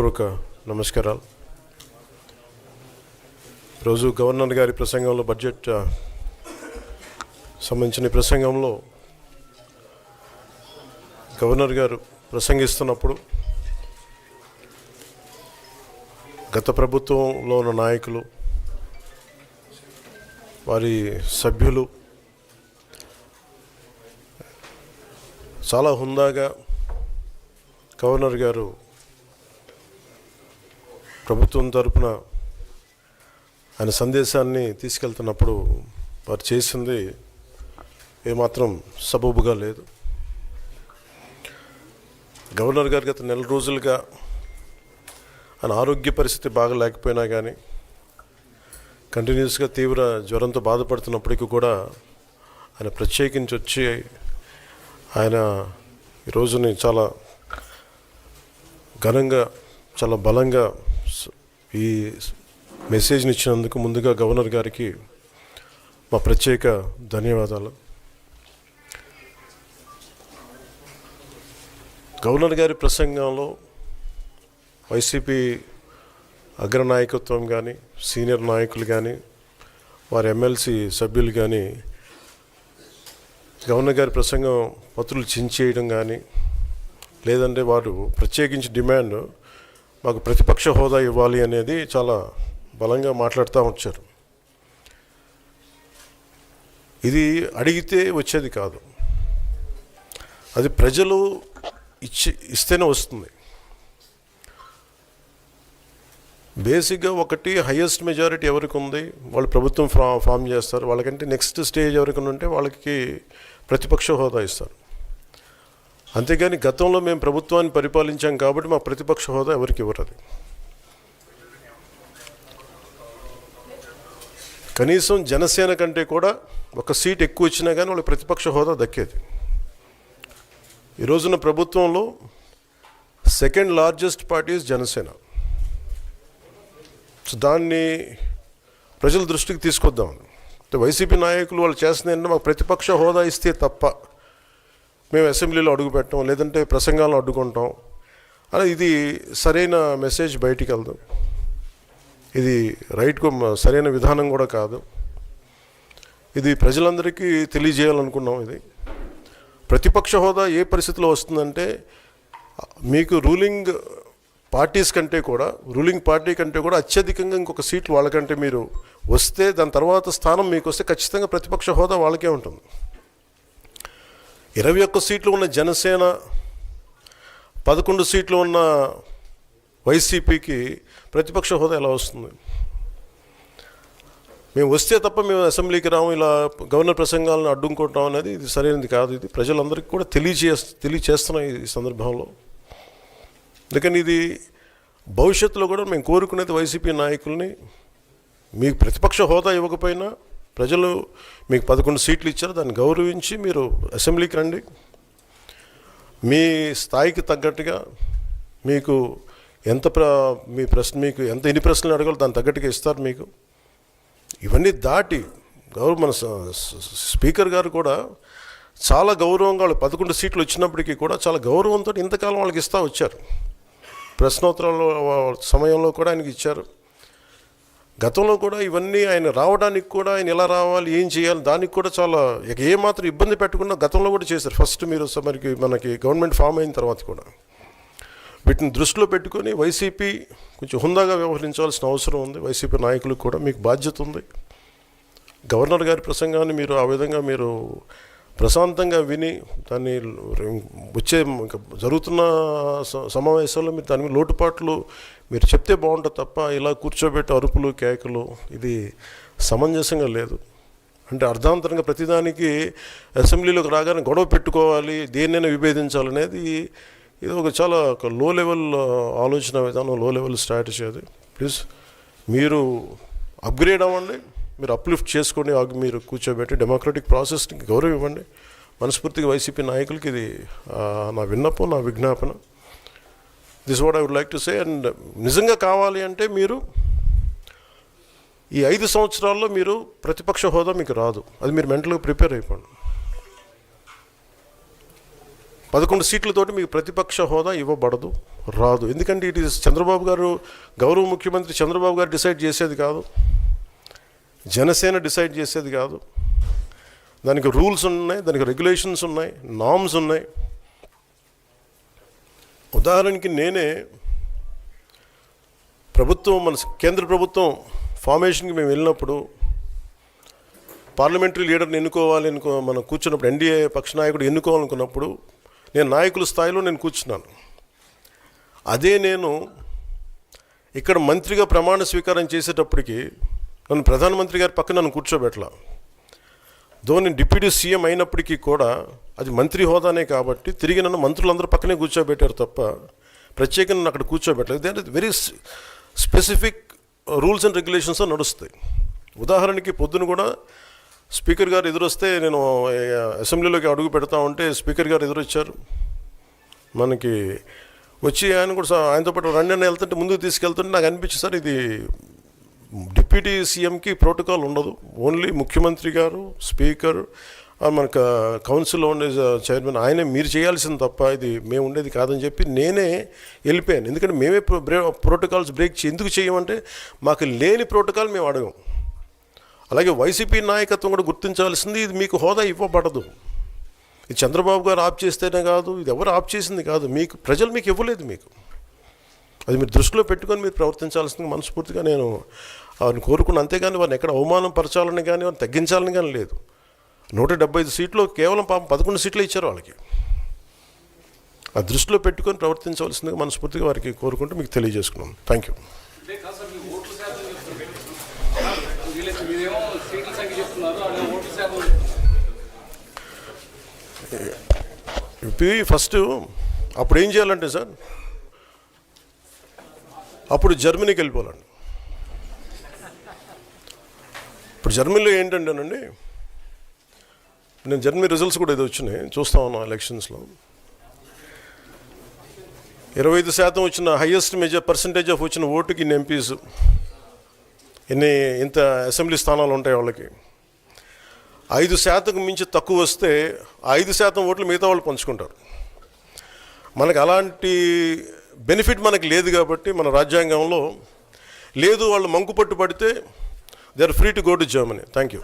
హృదయపూర్వక నమస్కారాలు. ఈరోజు గవర్నర్ గారి ప్రసంగంలో బడ్జెట్ సంబంధించిన ప్రసంగంలో గవర్నర్ గారు ప్రసంగిస్తున్నప్పుడు గత ప్రభుత్వంలో ఉన్న నాయకులు, వారి సభ్యులు చాలా హుందాగా గవర్నర్ గారు ప్రభుత్వం తరపున ఆయన సందేశాన్ని తీసుకెళ్తున్నప్పుడు వారు చేసింది ఏమాత్రం సబబుగా లేదు. గవర్నర్ గారు గత నెల రోజులుగా ఆయన ఆరోగ్య పరిస్థితి బాగా లేకపోయినా కానీ కంటిన్యూస్గా తీవ్ర జ్వరంతో బాధపడుతున్నప్పటికీ కూడా ఆయన ప్రత్యేకించి వచ్చి ఆయన ఈ రోజుని చాలా ఘనంగా, చాలా బలంగా ఈ మెసేజ్ని ఇచ్చినందుకు ముందుగా గవర్నర్ గారికి మా ప్రత్యేక ధన్యవాదాలు. గవర్నర్ గారి ప్రసంగంలో వైసీపీ అగ్రనాయకత్వం కానీ, సీనియర్ నాయకులు కానీ, వారి ఎమ్మెల్సీ సభ్యులు కానీ గవర్నర్ గారి ప్రసంగం పత్రులు చించేయడం కానీ, లేదంటే వారు ప్రత్యేకించి డిమాండ్ మాకు ప్రతిపక్ష హోదా ఇవ్వాలి అనేది చాలా బలంగా మాట్లాడుతూ వచ్చారు. ఇది అడిగితే వచ్చేది కాదు, అది ప్రజలు ఇస్తేనే వస్తుంది. బేసిక్గా ఒకటి హయ్యెస్ట్ మెజారిటీ ఎవరికి ఉంది వాళ్ళు ప్రభుత్వం ఫామ్ చేస్తారు. వాళ్ళకంటే నెక్స్ట్ స్టేజ్ ఎవరికి ఉంటే వాళ్ళకి ప్రతిపక్ష హోదా ఇస్తారు. అంతేగాని గతంలో మేము ప్రభుత్వాన్ని పరిపాలించాం కాబట్టి మా ప్రతిపక్ష హోదా ఎవరికి ఇవ్వరు. కనీసం జనసేన కంటే కూడా ఒక సీట్ ఎక్కువ వచ్చినా కానీ వాళ్ళకి ప్రతిపక్ష హోదా దక్కేది. ఈ రోజున ప్రభుత్వంలో second largest party Janasena. So దాన్ని ప్రజల దృష్టికి తీసుకొద్దాం. వైసీపీ నాయకులు వాళ్ళు చేస్తుంది ఏంటంటే మాకు ప్రతిపక్ష హోదా ఇస్తే తప్ప మేము అసెంబ్లీలో అడుగు పెట్టాం, లేదంటే ప్రసంగాలను అడ్డుకుంటాం అని. ఇది సరైన మెసేజ్ బయటికి వెళ్దాం. ఇది రైట్కు సరైన విధానం కూడా కాదు. ఇది ప్రజలందరికీ తెలియజేయాలనుకున్నాం. ఇది ప్రతిపక్ష హోదా ఏ పరిస్థితిలో వస్తుందంటే మీకు రూలింగ్ పార్టీస్ కంటే కూడా, రూలింగ్ పార్టీ కంటే కూడా అత్యధికంగా ఇంకొక సీట్లు వాళ్ళకంటే మీరు వస్తే దాని తర్వాత స్థానం మీకు వస్తే ఖచ్చితంగా ప్రతిపక్ష హోదా వాళ్ళకే ఉంటుంది. 21 సీట్లు ఉన్న జనసేన, 11 సీట్లు ఉన్న వైసీపీకి ప్రతిపక్ష హోదా ఎలా వస్తుంది? మేము వస్తే తప్ప మేము అసెంబ్లీకి రాము, ఇలా గవర్నర్ ప్రసంగాలను అడ్డుకుంటాం అనేది ఇది సరైనది కాదు. ఇది ప్రజలందరికీ కూడా తెలియచేస్తున్నాం ఈ సందర్భంలో. అందుకని ఇది భవిష్యత్తులో కూడా మేము కోరుకునేది వైసీపీ నాయకుల్ని, మీకు ప్రతిపక్ష హోదా ఇవ్వకపోయినా ప్రజలు మీకు 11 సీట్లు ఇచ్చారు, దాన్ని గౌరవించి మీరు అసెంబ్లీకి రండి. మీ స్థాయికి తగ్గట్టుగా మీకు మీకు ఎన్ని ప్రశ్నలు అడగాలో దాని తగ్గట్టుగా ఇస్తారు మీకు. ఇవన్నీ దాటి మన స్పీకర్ గారు కూడా చాలా గౌరవంగా వాళ్ళు 11 సీట్లు వచ్చినప్పటికీ కూడా చాలా గౌరవంతో ఇంతకాలం వాళ్ళకి ఇస్తూ వచ్చారు. ప్రశ్నోత్తరాల సమయంలో కూడా ఆయనకి ఇచ్చారు. గతంలో కూడా ఇవన్నీ ఆయన రావడానికి కూడా ఆయన ఎలా రావాలి, ఏం చేయాలి, దానికి కూడా చాలా ఏమాత్రం ఇబ్బంది పెట్టకుండా గతంలో కూడా చేశారు. ఫస్ట్ మీరు మనకి గవర్నమెంట్ ఫామ్ అయిన తర్వాత కూడా వీటిని దృష్టిలో పెట్టుకొని వైసీపీ కొంచెం హుందాగా వ్యవహరించాల్సిన అవసరం ఉంది. వైసీపీ నాయకులకు కూడా మీకు బాధ్యత ఉంది. గవర్నర్ గారి ప్రసంగాన్ని మీరు ఆ విధంగా మీరు ప్రశాంతంగా విని దాన్ని వచ్చే జరుగుతున్న సమావేశాల్లో మీరు దాని మీద లోటుపాట్లు మీరు చెప్తే బాగుంటుంది తప్ప ఇలా కూర్చోబెట్టి అరుపులు, కేకలు ఇది సమంజసంగా లేదు. అంటే అర్ధాంతరంగా ప్రతిదానికి అసెంబ్లీలోకి రాగానే గొడవ పెట్టుకోవాలి, దేన్నైనా విభేదించాలనేది ఇది చాలా లో లెవెల్ ఆలోచన విధానం, లో లెవెల్ స్ట్రాటజీ. అది ప్లీజ్ మీరు అప్గ్రేడ్ అవ్వండి, మీరు అప్లిఫ్ట్ చేసుకొని మీరు కూర్చోబెట్టి డెమోక్రటిక్ ప్రాసెస్కి గౌరవం ఇవ్వండి. మనస్ఫూర్తిగా వైసీపీ నాయకులకి ఇది నా విన్నపం, నా విజ్ఞాపన. This what I would like to say. And నిజంగా కావాలి అంటే మీరు ఈ 5 సంవత్సరాల్లో మీరు ప్రతిపక్ష హోదా మీకు రాదు. అది మీరు మెంటల్గా ప్రిపేర్ అయిపోండి. 11 సీట్లతోటి మీకు ప్రతిపక్ష హోదా ఇవ్వబడదు, రాదు. ఎందుకంటే ఇట్ ఈస్ చంద్రబాబు గారు, గౌరవ ముఖ్యమంత్రి చంద్రబాబు గారు డిసైడ్ చేసేది కాదు, జనసేన డిసైడ్ చేసేది కాదు. దానికి రూల్స్ ఉన్నాయి, దానికి రెగ్యులేషన్స్ ఉన్నాయి, నామ్స్ ఉన్నాయి. ఉదాహరణకి నేనే ప్రభుత్వం, మన కేంద్ర ప్రభుత్వం ఫార్మేషన్కి మేము వెళ్ళినప్పుడు పార్లమెంటరీ లీడర్ని ఎన్నుకోవాలి మనం కూర్చున్నప్పుడు, ఎన్డీఏ పక్ష నాయకుడు ఎన్నుకోవాలనుకున్నప్పుడు నేను నాయకుల స్థాయిలో నేను కూర్చున్నాను. అదే నేను ఇక్కడ మంత్రిగా ప్రమాణ స్వీకారం చేసేటప్పటికి నన్ను ప్రధానమంత్రి గారి పక్కన నన్ను కూర్చోబెట్టలా. నేను డిప్యూటీ సీఎం అయినప్పటికీ కూడా అది మంత్రి హోదానే కాబట్టి తిరిగి నన్ను మంత్రులందరూ పక్కనే కూర్చోబెట్టారు తప్ప ప్రత్యేకంగా నన్ను అక్కడ కూర్చోబెట్టలేదు. అంటే very specific rules and regulations నడుస్తాయి. ఉదాహరణకి పొద్దున కూడా స్పీకర్ గారు ఎదురొస్తే, నేను అసెంబ్లీలోకి అడుగు పెడతా ఉంటే స్పీకర్ గారు ఎదురొచ్చారు. మనకి వచ్చి ఆయన కూడా ఆయనతో పాటు రండి అని వెళ్తుంటే ముందుకు తీసుకెళ్తుంటే నాకు అనిపించింది, సార్ ఇది డిప్యూటీ సీఎంకి ప్రోటోకాల్ ఉండదు, ఓన్లీ ముఖ్యమంత్రి గారు, స్పీకర్, మనకు కౌన్సిల్లో ఉండే చైర్మన్ ఆయనే మీరు చేయాల్సింది తప్ప ఇది మేము ఉండేది కాదని చెప్పి నేనే వెళ్ళిపోయాను. ఎందుకంటే మేమే ప్రోటోకాల్స్ బ్రేక్ ఎందుకు చేయమంటే మాకు లేని ప్రోటోకాల్ మేము అడగం. అలాగే వైసీపీ నాయకత్వం కూడా గుర్తించాల్సింది, ఇది మీకు హోదా ఇవ్వబడదు. ఇది చంద్రబాబు గారు ఆప్ చేస్తేనే కాదు, ఇది ఎవరు ఆప్ చేసింది కాదు, మీకు ప్రజలు మీకు ఇవ్వలేదు. మీకు అది మీరు దృష్టిలో పెట్టుకొని మీరు ప్రవర్తించాల్సింది మనస్ఫూర్తిగా నేను వారిని కోరుకున్నాను. అంతేగాని వారిని ఎక్కడ అవమానం పరచాలని కానీ వారిని తగ్గించాలని కానీ లేదు. 175 సీట్లు కేవలం 11 సీట్లు ఇచ్చారు వాళ్ళకి. ఆ దృష్టిలో పెట్టుకొని ప్రవర్తించవలసిందిగా మనస్ఫూర్తిగా వారికి కోరుకుంటూ మీకు తెలియజేసుకున్నాను. Thank you. ఫస్ట్ అప్పుడు ఏం చేయాలంటే సార్, అప్పుడు జర్మనీకి వెళ్ళిపోవాలండి. ఇప్పుడు జర్మనీలో ఏంటంటేనండి, నేను జర్మనీ రిజల్ట్స్ కూడా ఇది వచ్చినాయి చూస్తా ఉన్నాను. ఎలక్షన్స్లో 25% వచ్చిన హైయెస్ట్ పర్సంటేజ్ ఆఫ్ వచ్చిన ఓటుకి ఇన్ని ఎంపీస్, ఇంత అసెంబ్లీ స్థానాలు ఉంటాయి వాళ్ళకి. 5% మించి తక్కువ వస్తే 5% ఓట్లు మిగతా వాళ్ళు పంచుకుంటారు. మనకు అలాంటి బెనిఫిట్ మనకు లేదు కాబట్టి మన రాజ్యాంగంలో లేదు. వాళ్ళు మంకు పట్టు పడితే they are free to go to Germany. Thank you.